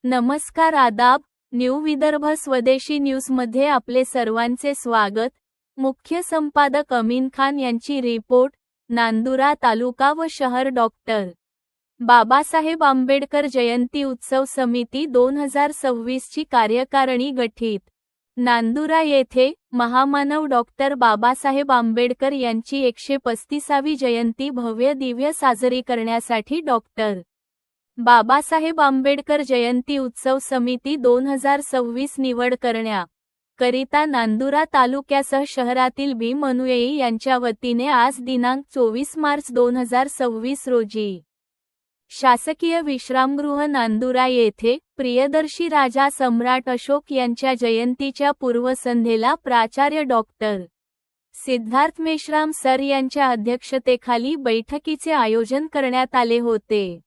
नमस्कार आदाब, न्यू विदर्भ स्वदेशी न्यूजमध्ये आपले सर्वांचे स्वागत। मुख्य संपादक अमीन खान यांची रिपोर्ट। नांदुरा तालुका व शहर डॉक्टर बाबासाहेब आंबेडकर जयंती उत्सव समिती 2026 ची कार्यकारिणी गठीत। नांदुरा येथे महामानव डॉक्टर बाबासाहेब आंबेडकर यांची 135वी जयंती भव्य दिव्य साजरी करण्यासाठी डॉक्टर बाबासाहेब आंबेडकर जयंती उत्सव समिती 2026 निवड करण्याकरिता नांदुरा तालुक्यासह शहरातील भीम अनुयायी यांच्या वतीने आज दिनांक 24 मार्च 2026 रोजी शासकीय विश्रामगृह नांदुरा येथे प्रियदर्शी राजा सम्राट अशोक यांच्या जयंतीच्या पूर्वसंध्येला प्राचार्य डॉक्टर सिद्धार्थ मेश्राम सर यांच्या अध्यक्षतेखाली बैठकीचे आयोजन करण्यात आले होते।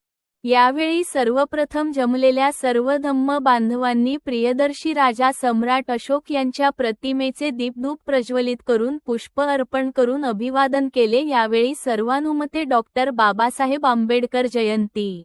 यावेळी सर्वप्रथम जमलेल्या सर्व धम्म बांधवांनी प्रियदर्शी राजा सम्राट अशोक यांच्या प्रतिमेचे दीपधूप प्रज्वलित करून पुष्प अर्पण करून अभिवादन केले। यावेळी सर्वानुमते डॉक्टर बाबासाहेब आंबेडकर जयंती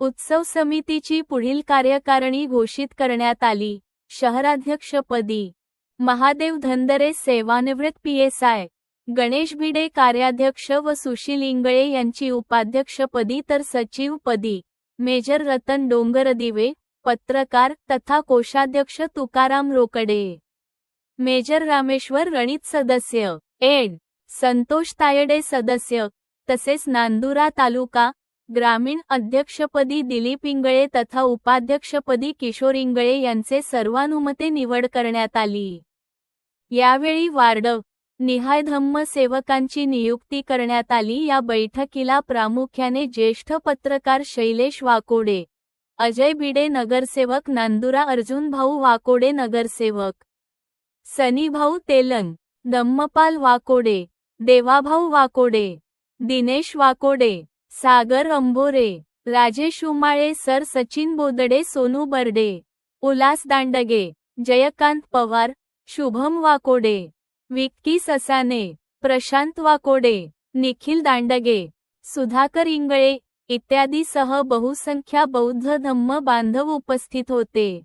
उत्सव समितीची पुढील कार्यकारिणी घोषित करण्यात आली। शहराध्यक्षपदी महादेव धनदरे सेवानिवृत्त PSI, गणेश भिडे कार्याध्यक्ष व सुशील इंगळे यांची उपाध्यक्षपदी तर सचिवपदी मेजर रतन डोंगरदिवे, पत्रकार तथा कोषाध्यक्ष तुकाराम रोकडे, मेजर रामेश्वर रणित सदस्य, एड. संतोष तायडे सदस्य, तसेच नांदुरा तालुका ग्रामीण अध्यक्षपदी दिलीप इंगळे तथा उपाध्यक्षपदी किशोर इंगळे यांचे सर्वानुमते निवड करण्यात आली। यावेळी वार्ड निहाय धम्म सेवकांची नियुक्ती करण्यात आली। या बैठकीला प्रामुख्याने ज्येष्ठ पत्रकार शैलेश वाकोडे, अजय भिडे नगरसेवक नांदुरा, अर्जुन भाऊ वाकोडे नगरसेवक, सनी भाऊ तेलंग, धम्मपाल वाकोडे, देवाभाऊ वाकोडे, दिनेश वाकोडे, सागर अंबोरे, राजेश उमाळे सर, सचिन बोदडे, सोनू बर्डे, उल्हास दांडगे, जयकांत पवार, शुभम वाकोडे, विक्की ससाने, प्रशांत वाकोडे, निखिल दांडगे, सुधाकर इंगळे इत्यादी सह बहुसंख्या बौद्ध धम्म बांधव उपस्थित होते।